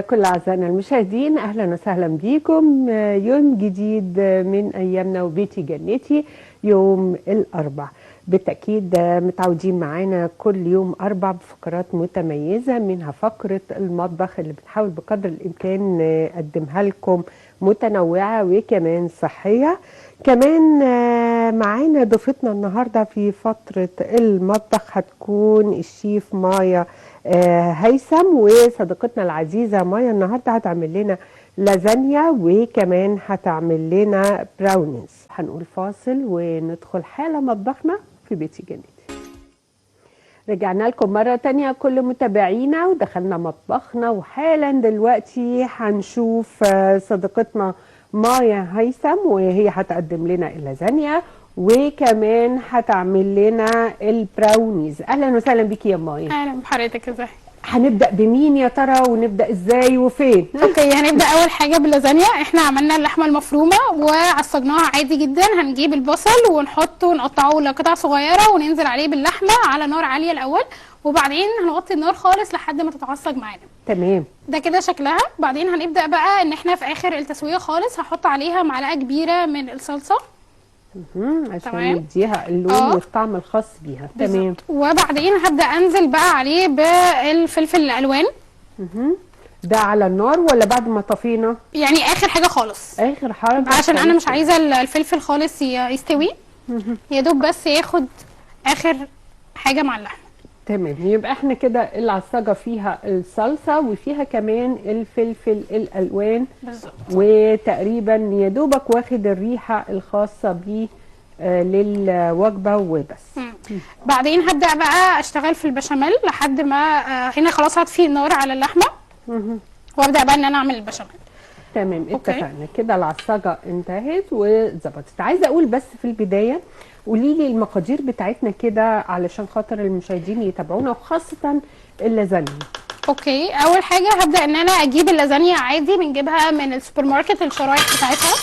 كل أعزائنا المشاهدين أهلا وسهلا بكم. يوم جديد من أيامنا وبيتي جنتي يوم الأربع. بالتأكيد متعودين معانا كل يوم أربع بفقرات متميزة، منها فقرة المطبخ اللي بنحاول بقدر الإمكان نقدمها لكم متنوعة وكمان صحية. كمان معانا ضيفتنا النهاردة في فترة المطبخ هتكون الشيف مايا هيثم، وصديقتنا العزيزة مايا النهاردة هتعمل لنا لازانيا وكمان هتعمل لنا براونيز. هنقول فاصل وندخل حالة مطبخنا في بيتي جنتي. رجعنا لكم مرة تانية كل متابعينا ودخلنا مطبخنا، وحالا دلوقتي هنشوف صديقتنا مايا هيثم وهي هتقدم لنا اللازانيا وكمان هتعمل لنا البراونيز. اهلا وسهلا بيكي يا مايا. اهلا بحضرتك، ازيك؟ هنبدأ بمين يا ترى ونبدأ ازاي وفين؟ اوكي، هنبدأ اول حاجة باللازانيا. احنا عملنا اللحمة المفرومة وعصجناها عادي جدا. هنجيب البصل ونحطه ونقطعه لقطع صغيرة وننزل عليه باللحمة على نار عالية الاول، وبعدين هنغطي النار خالص لحد ما تتعصج معانا. تمام، ده كده شكلها. بعدين هنبدأ بقى ان احنا في اخر التسوية خالص هحط عليها معلقة كبيرة من الصلصة عشان تمام. نديها اللون والطعم الخاص بيها. تمام، وبعدين هبدأ انزل بقى عليه بالفلفل الالوان. ده على النار ولا بعد ما طفينا؟ يعني اخر حاجة خالص، اخر حاجة عشان انا مش عايزة الفلفل خالص يستوي، يا دوب بس ياخد اخر حاجة مع اللحمة. تمام، يبقى احنا كده العصاجة فيها الصلصة وفيها كمان الفلفل الالوان بالظبط، وتقريبا يا دوبك واخد الريحة الخاصة بيه للوجبة وبس. بعدين هبدأ بقى اشتغل في البشاميل لحد ما هنا خلاص هطفي النار على اللحمة وابدأ بقى ان انا اعمل البشاميل. تمام، اتفقنا كده. العصاجة انتهت وظبطت. عايزة اقول بس في البداية قولي لي المقادير بتاعتنا كده علشان خاطر المشاهدين يتابعونا وخاصة اللازانيا. اوكي، اول حاجة هبدأ ان انا اجيب اللازانيا عادي، بنجيبها من السوبر ماركت الشرايح بتاعتها.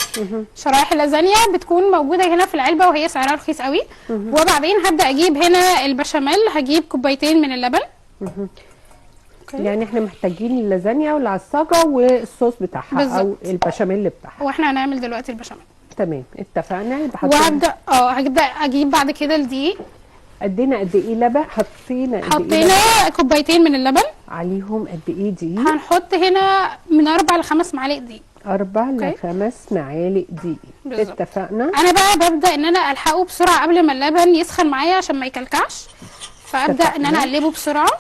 شرايح اللازانيا بتكون موجودة هنا في العلبة وهي سعرها رخيص قوي. وبعدين هبدأ اجيب هنا البشاميل، هجيب كوبايتين من اللبن. يعني احنا محتاجين اللازانيا والعصاجة والصوص بتاعها بالزبط. او البشاميل بتاعها، واحنا هنعمل دلوقتي البشاميل. تمام، اتفقنا. وهبدأ هبدأ اجيب بعد كده الدقيق. قد ايه لبن؟ حطينا كوبايتين من اللبن، عليهم قد ايه دقيق؟ هنحط هنا من 4 ل 5 معالق دقيق. 4 ل 5 معالق دقيق، اتفقنا. انا بقى ببدأ ان انا الحقه بسرعة قبل ما اللبن يسخن معايا عشان ما يكلكعش، فابدأ ان انا اقلبه بسرعة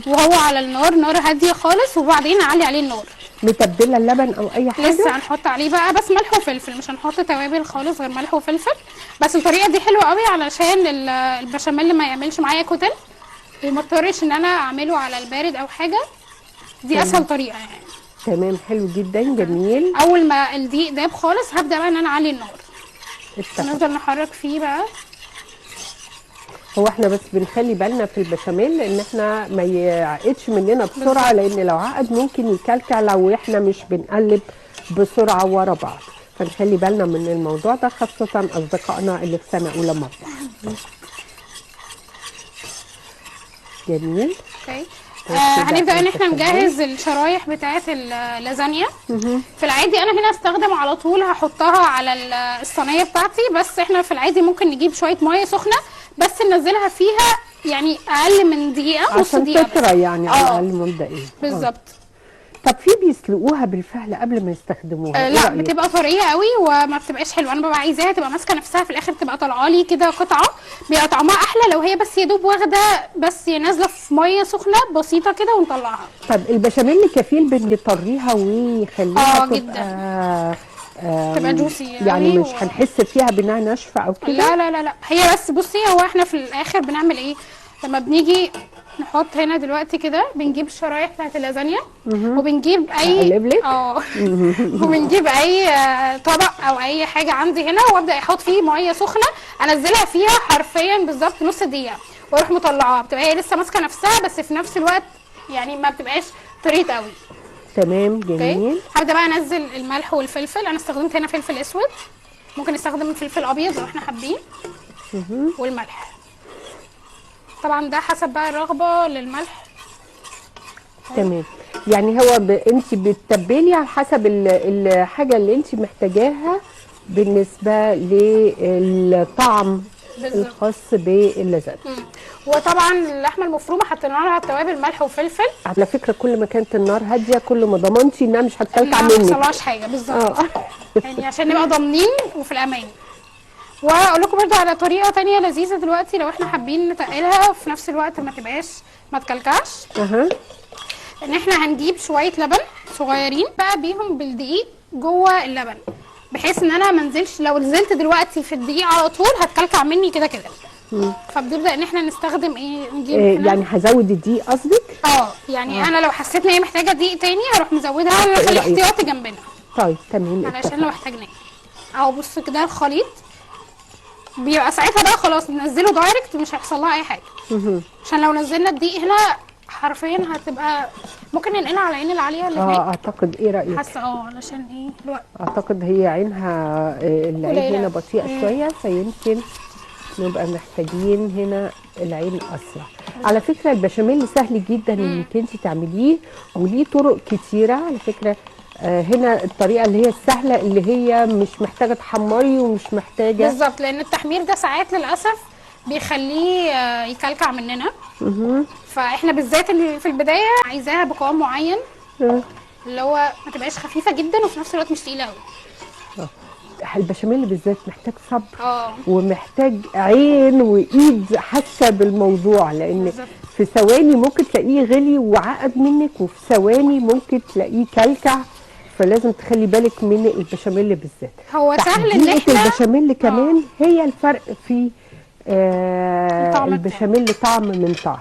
وهو على النار، نار هادية خالص، وبعدين اعلي عليه النار. متبله اللبن او اي حاجه؟ لسه هنحط عليه بقى بس ملح وفلفل، مش هنحط توابل خالص غير ملح وفلفل. بس الطريقه دي حلوه قوي علشان البشاميل ما يعملش معايا كتل وما اضطرش ان انا اعمله على البارد او حاجه. دي اسهل طريقه يعني. تمام، حلو جدا، جميل. اول ما الدقيق داب خالص هبدا بقى ان انا اعلي النار، نفضل نحرك فيه بقى. هو احنا بس بنخلي بالنا في البشاميل ان احنا ما يعقدش مننا بسرعه، لان لو عقد ممكن يكلكع لو احنا مش بنقلب بسرعه ورا بعض، فنخلي بالنا من الموضوع ده خاصه اصدقائنا اللي في سنه اولى مطبخ. جميل. اوكي، هنبدا ان احنا نجهز الشرايح بتاعه اللازانيا. في العادي انا هنا استخدم على طول هحطها على الصينيه بتاعتي، بس احنا في العادي ممكن نجيب شويه ميه سخنه بس ننزلها فيها يعني اقل من دقيقه، نص دقيقه عشان تطرى يعني على الاقل مبدئيا. بالظبط. طب في بيسلقوها بالفعل قبل ما يستخدموها؟ لا، بتبقى طريه قوي وما بتبقاش حلوه. انا ببقى عايزاها تبقى ماسكه نفسها في الاخر، تبقى طالعه لي كده قطعه، بيبقى طعمها احلى لو هي بس يا دوب واخده بس نازله في ميه سخنه بسيطه كده ونطلعها. طب البشاميل كفيل بيطريها ويخليها تبقى جوسي يعني مش هنحس فيها بانها ناشفه او كده؟ لا لا لا لا، هي بس بصي، هو احنا في الاخر بنعمل ايه لما بنيجي نحط هنا دلوقتي كده؟ بنجيب الشرايح بتاعت اللازانيا وبنجيب اي وبنجيب اي طبق او اي حاجه عندي هنا، وابدا احط فيه ميه سخنه انزلها فيها حرفيا بالظبط نص دقيقه واروح مطلعاها. بتبقى هي لسه ماسكه نفسها بس في نفس الوقت يعني ما بتبقاش طريت قوي. تمام، جميل. هبدا بقى انزل الملح والفلفل. انا استخدمت هنا فلفل اسود، ممكن نستخدم فلفل ابيض لو احنا حابين. والملح طبعا ده حسب بقى الرغبه للملح. تمام. يعني هو انت بتتبلي على حسب الحاجه اللي انت محتاجاها بالنسبه للطعم الخاص باللازانيا. وطبعا اللحمه المفرومه حطينا لها توابل ملح وفلفل. على فكره كل ما كانت النار هاديه كل ما ضمنتي انها مش هتكلكع منك، ما يحصلهاش حاجه بالظبط. يعني عشان نبقى ضامنين وفي الامان. واقول لكم برده على طريقه تانية لذيذه دلوقتي لو احنا حابين نتقلها وفي نفس الوقت ما تكلكعش. ان احنا هنجيب شويه لبن صغيرين بقى بيهم بالدقيق جوه اللبن، بحيث ان انا ما انزلش، لو نزلت دلوقتي في الدقيق على طول هتكلكع مني كده كده. فبنبدا ان احنا نستخدم نجيب يعني هزود الدقيق قصدك؟ يعني انا لو حسيت ان هي محتاجه دقيق تاني هروح مزودها، نخلي احتياطي جنبنا. طيب تمام، علشان لو احتاجناه. اهو بص كده الخليط بيبقى ساعتها بقى خلاص ننزله دايركت مش هيحصل لها اي حاجه. عشان لو نزلنا الدقيق هنا حرفيا هتبقى ممكن ننقلها على عين العاليه اللي هناك. اعتقد ايه رايك؟ حاسه علشان الوقت. اعتقد هي عينها العين هنا بطيئه شويه، فيمكن نبقى محتاجين هنا العين اسرع. على فكره البشاميل سهل جدا انك انت تعمليه وليه طرق كتيره على فكره. هنا الطريقه اللي هي السهله اللي هي مش محتاجه تحمري ومش محتاجه بالظبط، لان التحمير ده ساعات للاسف بيخليه يكلكع مننا. فاحنا بالذات اللي في البدايه عايزاها بقوام معين اللي هو ما تبقاش خفيفه جدا وفي نفس الوقت مش تقيله قوي. البشاميل بالذات محتاج صبر ومحتاج عين وايد حاسه بالموضوع، لان بالزبط. في ثواني ممكن تلاقيه غلي وعقد منك وفي ثواني ممكن تلاقيه كلكع، فلازم تخلي بالك من البشاميل بالذات. هو سهل ان احنا البشاميل كمان هي الفرق في البشاميل طعم من طعم.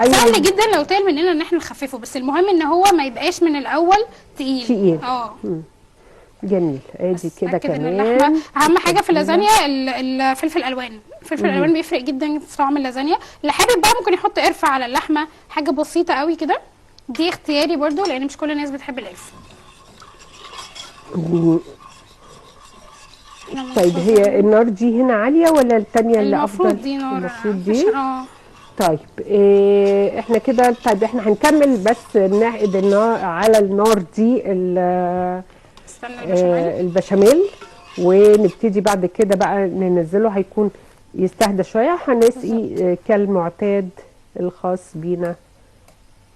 سهل جدا لو طال مننا ان احنا نخففه، بس المهم ان هو ما يبقاش من الاول تقيل. جميل. ادي كده كمان اهم حاجه في اللازانيا الفلفل الالوان. الفلفل الالوان بيفرق جدا في طعم اللازانيا. اللي حابب بقى ممكن يحط قرفه على اللحمه، حاجه بسيطه قوي كده، دي اختياري برضو لان مش كل الناس بتحب القرفه. طيب هي النار دي هنا عاليه ولا الثانيه اللي افضل؟ المفروض دي نار. المفروض دي طيب احنا كده. طيب احنا هنكمل بس نعقد النار على النار دي البشاميل ونبتدي بعد كده بقى ننزله، هيكون يستهدى شويه. هنسقي كالمعتاد الخاص بينا.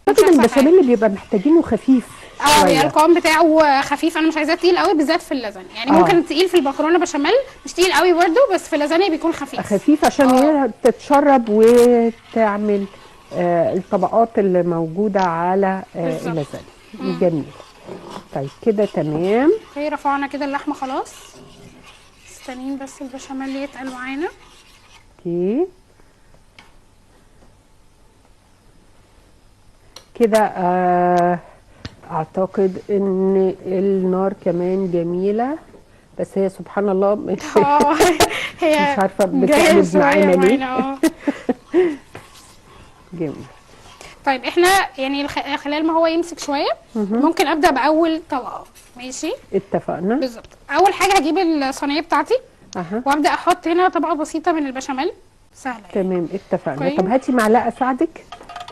لكن البشاميل اللي بيبقى محتاجينه خفيف يعني القوام بتاعه خفيف، انا مش عايزاه تقيل قوي بالذات في اللازانيا. يعني ممكن تقيل في المكرونه بشاميل مش تقيل قوي برده، بس في اللازانيا بيكون خفيف عشان هي تتشرب وتعمل الطبقات اللي موجوده على اللازانيا. جميل. طيب كده تمام. رفعنا كده اللحمه خلاص، مستنيين بس البشاميل يتقل معانا. كده اعتقد ان النار كمان جميله، بس هي سبحان الله هي مش عارفه بتعمل معانا ليه. جميل. طيب احنا يعني خلال ما هو يمسك شويه ممكن ابدا باول طبقه. ماشي اتفقنا. بالظبط. اول حاجه هجيب الصينيه بتاعتي وابدا احط هنا طبقه بسيطه من البشاميل. سهله تمام اتفقنا. طب هاتي معلقه اساعدك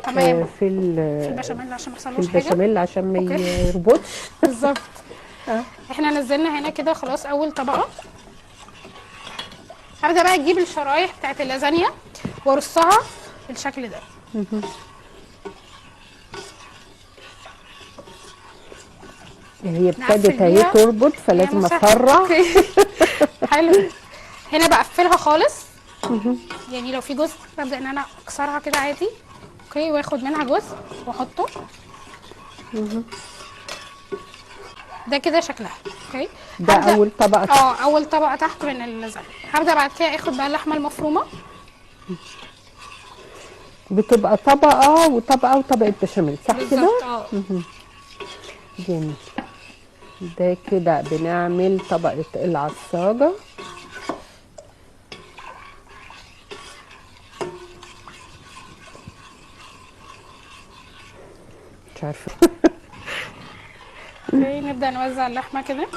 تمام في البشاميل عشان ما يحصلوش حاجه. البشاميل عشان ما يربطش. بالظبط. احنا نزلنا هنا كده خلاص اول طبقه. هبدا بقى اجيب الشرايح بتاعت اللازانيا وارصها بالشكل ده. هي ابتدت اهي تربط فلازم اسرع. حلو. هنا بقفلها خالص. يعني لو في جزء ببدا ان انا اكسرها كده عادي. واخد منها جزء واحطه. ده كده شكلها. ده اول طبقه. اول طبقه تحت من اللازانيا. هبدا بعد كده اخد بقى اللحمه المفرومه. بتبقى طبقه وطبقه وطبقه بشاميل صح كده؟ جميل. ده كده بنعمل طبقه العصاجه. مش عارفه. نبدا نوزع اللحمه كده.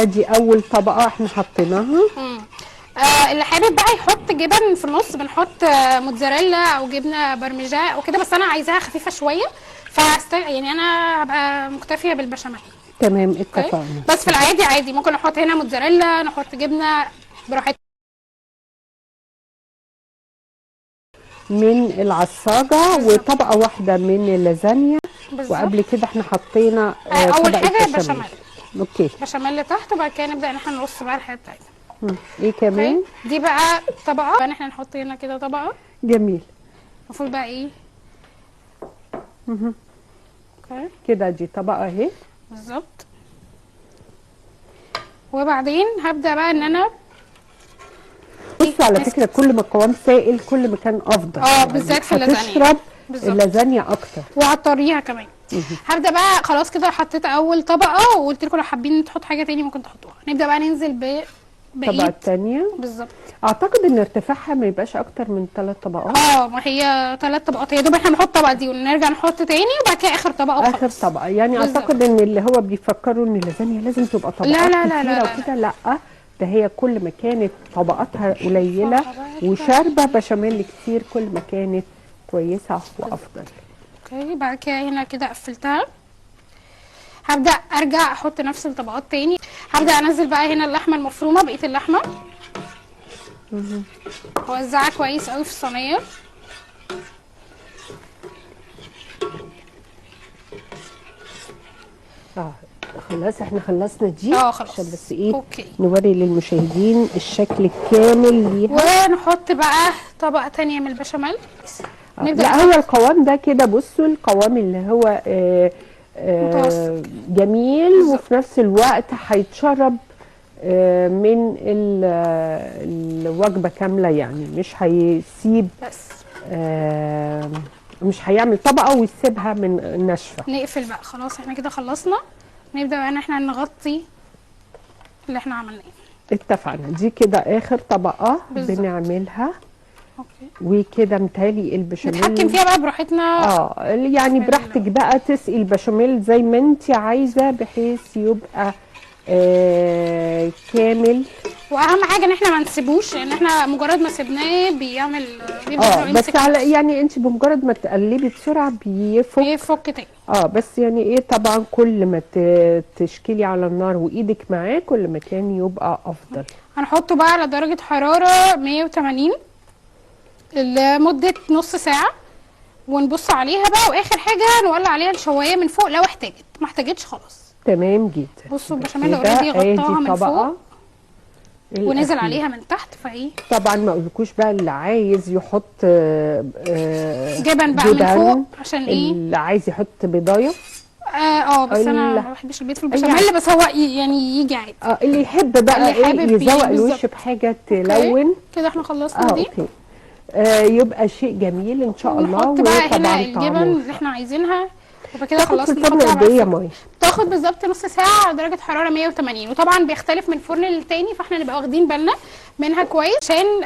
دي اول طبقه احنا حطيناها. اللي حابب بقى يحط جبن في النص بنحط موتزاريلا او جبنه برمجان او كده، بس انا عايزاها خفيفه شويه يعني انا هبقى مكتفيه بالبشاميل. تمام اتفقنا. بس في العادي عادي ممكن نحط هنا موتزاريلا، نحط جبنه براحتنا. من العصاجه وطبقه واحده من اللازانيا. وقبل كده احنا حطينا اول حاجه بشاميل. اوكي، بشاميل تحت، وبعد كده نبدا ان احنا نرص بقى الحاجات بتاعتنا. ايه كمان؟ دي بقى طبقه، ان احنا نحط هنا كده طبقه. جميل. المفروض بقى ايه؟ اوكي كده دي طبقه اهي بالظبط. وبعدين هبدا بقى ان انا بصوا على فكره كل ما القوام سائل كل ما كان افضل. بالذات في اللازانيا هتشرب اللازانيا اكتر وهتطريها كمان. هبدا بقى خلاص كده حطيت اول طبقه، وقلت لكم لو حابين تحطوا حاجه تاني ممكن تحطوها. نبدا بقى ننزل الطبقه الثانيه بالظبط. اعتقد ان ارتفاعها ما يبقاش اكتر من 3 طبقات. ما هي 3 طبقات، يا دوب احنا بنحط طبقه دي ونرجع نحط تاني، وبعد كده اخر طبقه وخلاص. اخر طبقه يعني بالزبط. اعتقد ان اللي هو بيفكروا ان اللازانيا لازم تبقى طبقات كتيره وكده، لا ده هي كل ما كانت طبقاتها قليله وشاربه بشاميل كتير كل ما كانت كويسه وافضل. اوكي بعد كده هنا كده قفلتها. هبدا ارجع احط نفس الطبقات تاني. هبدا انزل بقى هنا اللحمه المفرومه، بقيه اللحمه اوزعها كويس قوي في الصينيه. خلاص احنا خلصنا دي. خلاص عشان بس ايه نوري للمشاهدين الشكل الكامل ليها. ونحط بقى طبقه تانية من البشاميل. لا هو القوام ده كده بصوا القوام اللي هو جميل وفي نفس الوقت هيتشرب من الوجبه كامله، يعني مش هيسيب بس مش هيعمل طبقه ويسيبها من ناشفه. نقفل بقى خلاص احنا كده خلصنا. نبدا بقى ان احنا نغطي اللي احنا عملناه. اتفقنا. دي كده اخر طبقه بالزبط. بنعملها. وكده متهيألي البشاميل نتحكم فيها بقى براحتنا. يعني براحتك بقى تسقي البشاميل زي ما انت عايزه بحيث يبقى كامل. واهم حاجه ان احنا ما نسيبوش، لان احنا مجرد ما سيبناه بيعمل بس على يعني انت بمجرد ما تقلبي بسرعه بيفك تاني. بس يعني ايه طبعا كل ما تشكلي على النار وايدك معاه كل ما كان يبقى افضل. هنحطه بقى على درجه حراره 180 لمده نص ساعه، ونبص عليها بقى، واخر حاجه نولع عليها الشوايه من فوق لو احتاجت، ما احتاجتش خلاص. تمام جدا. بصوا البشاميل اوريدي غطاها من فوق ونزل عليها من تحت. فايه طبعا ما اقولكوش بقى اللي عايز يحط جبن بقى من فوق عشان ايه، اللي عايز يحط بيضايه بس انا ما بحبش البيض في البشاميل، بس هو يعني يجي عادي. اللي يحب بقى يزوق الوش بحاجه تلون. كده احنا خلصنا دي. اوكي يبقى شيء جميل ان شاء الله. ونحط بقى هنا الجبن اللي احنا عايزينها، وبكده خلصنا. نحطها قد ايه يا مي؟ تاخد بالظبط نص ساعه على درجه حراره 180، وطبعا بيختلف من فرن للتاني، فاحنا نبقى واخدين بالنا منها كويس عشان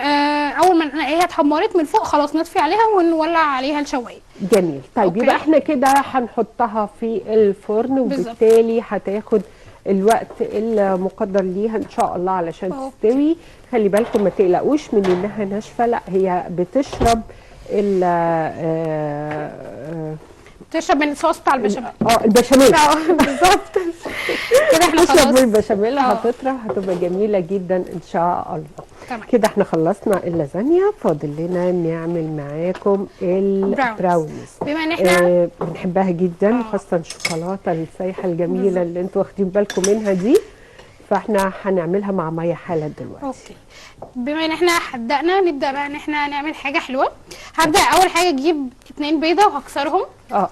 اول ما نلاقيها اتحمرت من فوق خلاص نطفي عليها ونولع عليها الشوايه. جميل. طيب يبقى احنا كده هنحطها في الفرن وبالتالي هتاخد الوقت المقدر ليها ان شاء الله علشان تستوي. خلي بالكم ما تقلقوش من انها ناشفه، لا هي بتشرب تشرب من الصوص بتاع البشاميل. البشاميل بالظبط. كده احنا خلاص تشرب البشاميل هتطرى هتبقى جميله جدا ان شاء الله. تمام. كده احنا خلصنا اللازانيا، فاضل لنا نعمل معاكم البراونيز. بما ان احنا بنحبها جدا خاصه الشوكولاته السايحه الجميله اللي انتوا واخدين بالكم منها دي، فاحنا هنعملها مع ميه حالا دلوقتي. اوكي. بما ان احنا حدقنا نبدا بقى ان احنا نعمل حاجه حلوه. هبدا اول حاجه اجيب 2 بيضه وهكسرهم.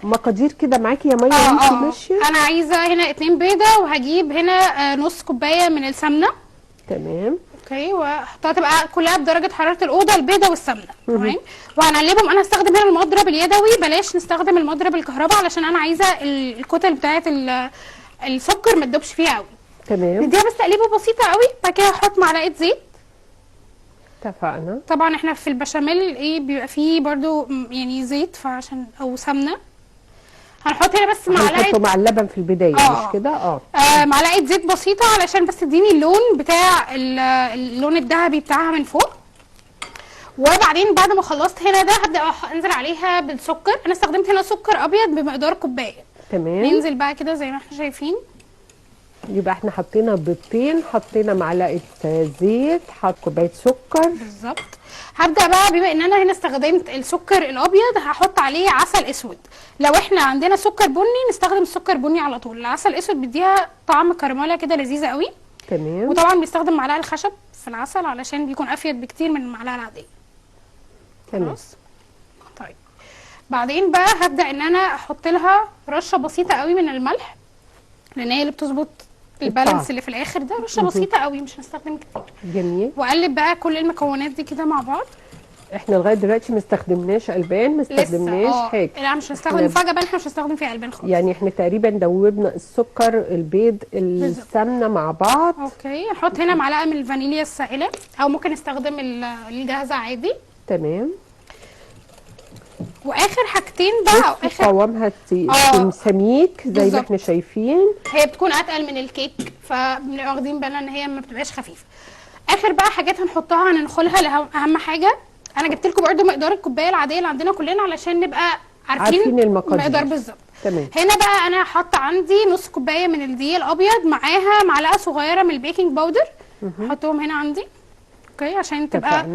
مقادير كده معاكي يا ميه وانت ماشيه. انا عايزه هنا 2 بيضه، وهجيب هنا نص كوبايه من السمنه. تمام. اوكي. واحطها تبقى كلها بدرجه حراره الاوضه، البيضه والسمنه. تمام. وهنقلبهم. انا هستخدم هنا المضرب اليدوي، بلاش نستخدم المضرب الكهرباء علشان انا عايزه الكتل بتاعه السكر ما تدوبش فيها قوي. تمام. نديها بس تقليبه بسيطه قوي. بعد كده هحط معلقه زيت. اتفقنا. طبعا احنا في البشاميل بيبقى فيه برضو يعني زيت، فعشان او سمنه. هنحط هنا بس هنحطه معلقه مع اللبن في البدايه مش كده؟ معلقه زيت بسيطه علشان بس تديني اللون بتاع اللون الذهبي بتاعها من فوق. وبعدين بعد ما خلصت هنا ده هبدا انزل عليها بالسكر. انا استخدمت هنا سكر ابيض بمقدار كوبايه. تمام. ننزل بقى كده زي ما احنا شايفين. يبقى احنا حطينا بيضتين، حطينا معلقه زيت، حط كوبايه سكر. بالظبط. هبدا بقى بما ان انا هنا استخدمت السكر الابيض هحط عليه عسل اسود. لو احنا عندنا سكر بني نستخدم السكر بني على طول. العسل الاسود بيديها طعم كراميلا كده لذيذه قوي. تمام. وطبعا بيستخدم معلقه الخشب في العسل علشان بيكون افيد بكتير من المعلقه العاديه. تمام. طيب بعدين بقى هبدا ان انا احط لها رشه بسيطه قوي من الملح، لان هي اللي بتظبط البالانس اللي في الاخر ده. رشه بسيطه قوي مش هنستخدم كتير. جميل. واقلب بقى كل المكونات دي كده مع بعض. احنا لغايه دلوقتي ما استخدمناش البان، ما استخدمناش حاجه. لا مش هنستخدم مفاجاه بقى، احنا مش هنستخدم فيها البان خالص. يعني احنا تقريبا دوبنا السكر البيض السمنه مع بعض. اوكي. نحط هنا معلقه من الفانيليا السائله او ممكن نستخدم الجاهزه عادي. تمام. واخر حاجتين بقى او اخر قوامها سميك زي ما احنا شايفين. هي بتكون اتقل من الكيك فبنبقى واخدين بالنا ان هي ما بتبقاش خفيفه. اخر بقى حاجات هنحطها هننخلها. اهم حاجه انا جبت لكم برده مقدار الكوبايه العاديه اللي عندنا كلنا علشان نبقى عارفين المقدار بالظبط. تمام. هنا بقى انا حاطه عندي نص كوبايه من الدقيق الابيض معاها معلقه صغيره من البيكنج باودر. احطهم هنا عندي. اوكي عشان تبقى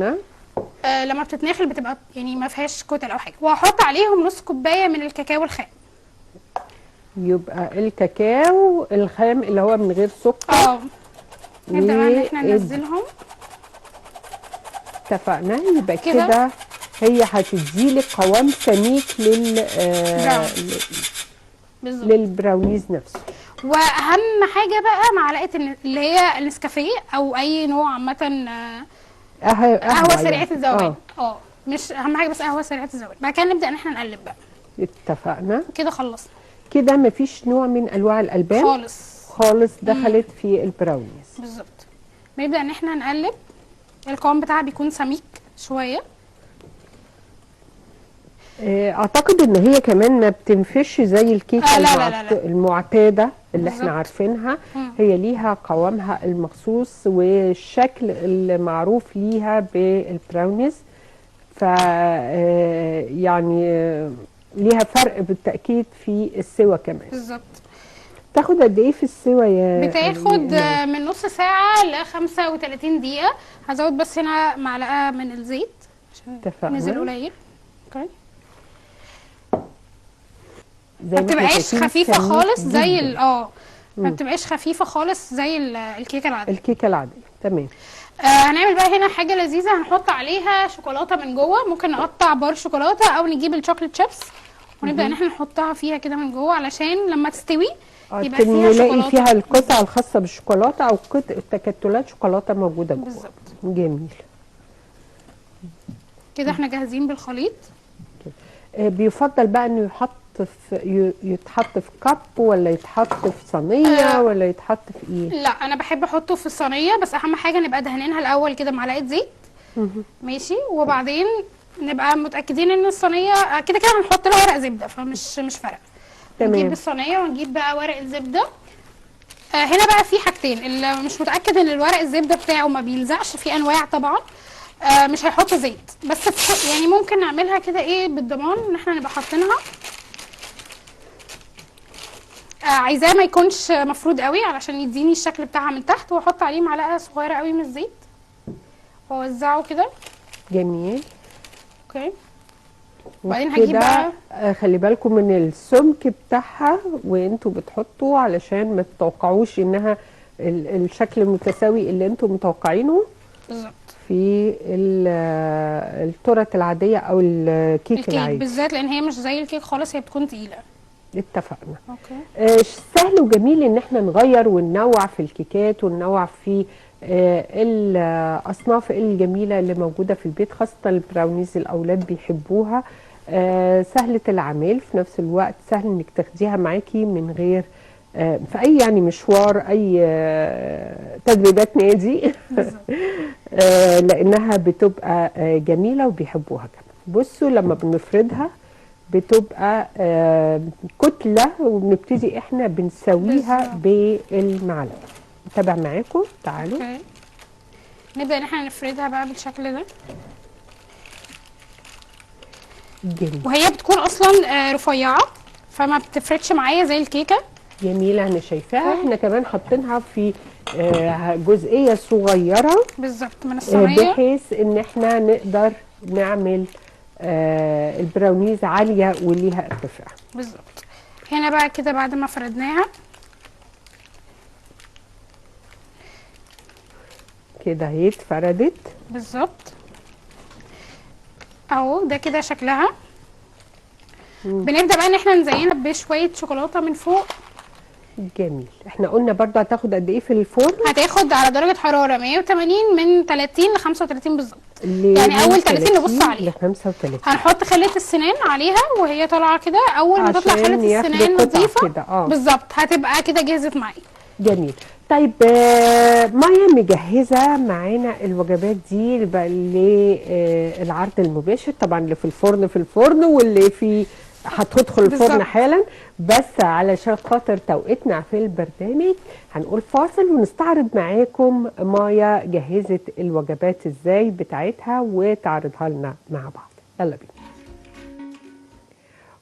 لما بتتنخل بتبقى يعني ما فيهاش كتل او حاجه. وهحط عليهم نص كوبايه من الكاكاو الخام. يبقى الكاكاو الخام اللي هو من غير سكر. نبدا بقى ان احنا ننزلهم. اتفقنا. يبقى كده هي هتديلك قوام سميك للبراونيز نفسه. واهم حاجه بقى معلقه اللي هي النسكافيه او اي نوع عامه قهوه سريعه الذوبان. مش اهم حاجه بس قهوه سريعه الذوبان. بعد كده نبدا ان احنا نقلب بقى. اتفقنا. كده خلصنا. كده مفيش نوع من انواع الالبان خالص دخلت في البراونيز. بالظبط. نبدا ان احنا نقلب. القوام بتاعها بيكون سميك شويه. اعتقد ان هي كمان ما بتنفش زي الكيكه لا. المعتاده اللي احنا عارفينها. هي ليها قوامها المخصوص والشكل المعروف ليها بالبراونيز. ف يعني ليها فرق بالتاكيد في السوا كمان. بالظبط. تاخد قد ايه في السوا بتاخد من نص ساعه ل 35 دقيقه. هزود بس هنا معلقه من الزيت عشان نزل قليل. اوكي. ما بتبقاش خفيفه خالص زي ما بتبقاش خفيفه خالص زي الكيكه العاديه. الكيكه العاديه. تمام. هنعمل بقى هنا حاجه لذيذه. هنحط عليها شوكولاته من جوه. ممكن نقطع بار شوكولاته او نجيب الشوكليت شيبس ونبدا ان احنا نحطها فيها كده من جوه علشان لما تستوي يبقى فيها شوكولاته. نلاقي فيها القطع الخاصه بالشوكولاته او تكتلات شوكولاته موجوده جوه. بالظبط. جميل. كده احنا جاهزين بالخليط. بيفضل بقى انه يتحط في كاب ولا يتحط في صينيه ولا يتحط في ايه؟ لا انا بحب احطه في الصينيه بس اهم حاجه نبقى دهنينها الاول كده معلقه زيت. ماشي. وبعدين نبقى متاكدين ان الصينيه كده كده هنحط لها ورق زبده فمش فارقه. نجيب الصينيه ونجيب بقى ورق الزبده. هنا بقى في حاجتين. اللي مش متاكد ان الورق الزبده بتاعه ما بيلزقش في انواع طبعا مش هيحط زيت بس يعني ممكن نعملها كده ايه بالضمان ان احنا نبقى حاطينها. عايزاه ما يكونش مفرود قوي علشان يديني الشكل بتاعها من تحت. واحط عليه معلقه صغيره قوي من الزيت واوزعه كده. جميل. اوكي. وبعدين هجيب بقى خلي بالكم من السمك بتاعها وانتوا بتحطوا علشان ما تتوقعوش انها الشكل المتساوي اللي انتوا متوقعينه. بالظبط. في التورت العاديه او الكيك العادي بالذات لان هي مش زي الكيك خالص. هي بتكون تقيله. اتفقنا. اوكي. سهل وجميل ان احنا نغير وننوع في الكيكات وننوع في الاصناف الجميله اللي موجوده في البيت خاصه البراونيز الاولاد بيحبوها. سهله العمل في نفس الوقت سهل انك تاخديها معاكي من غير في اي يعني مشوار اي تدريبات نادي لانها بتبقى جميله وبيحبوها كمان. بصوا لما بنفردها بتبقى كتله، وبنبتدي احنا بنسويها بالمعلقه. نتابع معاكم، تعالوا. اوكي. نبدا ان احنا نفردها بقى بالشكل ده. جميل. وهي بتكون اصلا رفيعه، فما بتفردش معايا زي الكيكه. جميله، انا شايفاها. احنا كمان حاطينها في جزئيه صغيره بالظبط من الصينيه، بحيث ان احنا نقدر نعمل البراونيز عاليه وليها ارتفاع. بالظبط. هنا بقى كده بعد ما فردناها كده هي اتفردت بالظبط اهو، ده كده شكلها. بنبدا بقى ان احنا نزينها بشويه شوكولاته من فوق. جميل. احنا قلنا برضه هتاخد قد ايه في الفرن؟ هتاخد على درجه حراره 180 من 30 ل 35 بالظبط. يعني اول 30 نبص عليها. ل 35 هنحط خلة السنان عليها وهي طالعه كده. اول ما تطلع خلة السنان نظيفه بالظبط هتبقى كده جهزت معايا. جميل. طيب مايا مجهزه معانا الوجبات دي للعرض المباشر، طبعا اللي في الفرن واللي في هتدخل الفرن حالا. بس علشان خاطر توقيتنا في البرنامج هنقول فاصل ونستعرض معاكم مايا جهزت الوجبات ازاي بتاعتها وتعرضها لنا مع بعض. يلا بينا.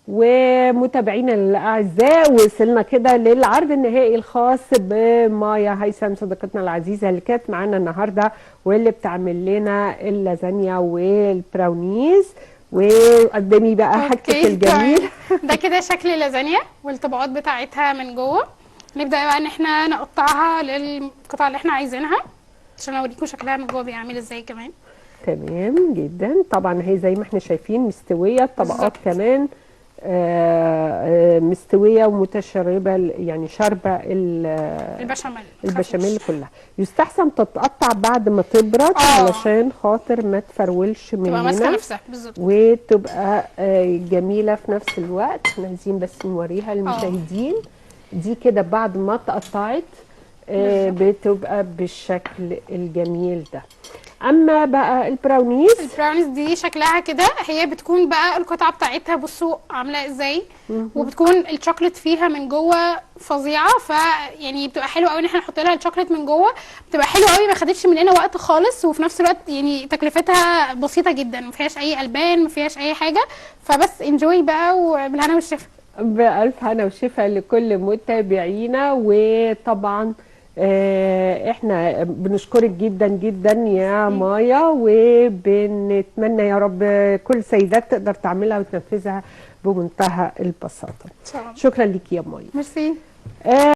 ومتابعينا الاعزاء، وصلنا كده للعرض النهائي الخاص بمايا هيثم صديقتنا العزيزه اللي كانت معانا النهارده، واللي بتعمل لنا اللازانيا والبراونيز. وقدمي بقى حاجتك الجميل. ده كده شكل اللازانيا والطبقات بتاعتها من جوه. نبدا بقى ان احنا نقطعها للقطع اللي احنا عايزينها عشان اوريكم شكلها من جوه بيعمل ازاي كمان. تمام جدا. طبعا هي زي ما احنا شايفين مستويه، الطبقات كمان مستويه ومتشربه، يعني شاربه البشاميل كلها. يستحسن تتقطع بعد ما تبرد علشان خاطر ما تفرولش مننا، تبقى ماسكه نفسها بالظبط وتبقى جميله في نفس الوقت. احنا عايزين بس نوريها للمشاهدين. دي كده بعد ما اتقطعت بتبقى بالشكل الجميل ده. اما بقى البراونيز دي شكلها كده، هي بتكون بقى القطعه بتاعتها بصوا عامله ازاي، وبتكون الشوكليت فيها من جوه فظيعه. فيعني بتبقى حلوه قوي ان احنا نحط لها الشوكليت من جوه، بتبقى حلوه قوي، ما خدتش مننا وقت خالص، وفي نفس الوقت يعني تكلفتها بسيطه جدا، ما فيهاش اي البان، ما فيهاش اي حاجه. فبس انجوي بقى وبالهنا والشفا. بألف هنا وشفا لكل متابعينا. وطبعا احنا بنشكرك جدا جدا يا مايا، وبنتمنى يا رب كل سيدات تقدر تعملها وتنفذها بمنتهى البساطه. شكرا لك يا مايا. ميرسي.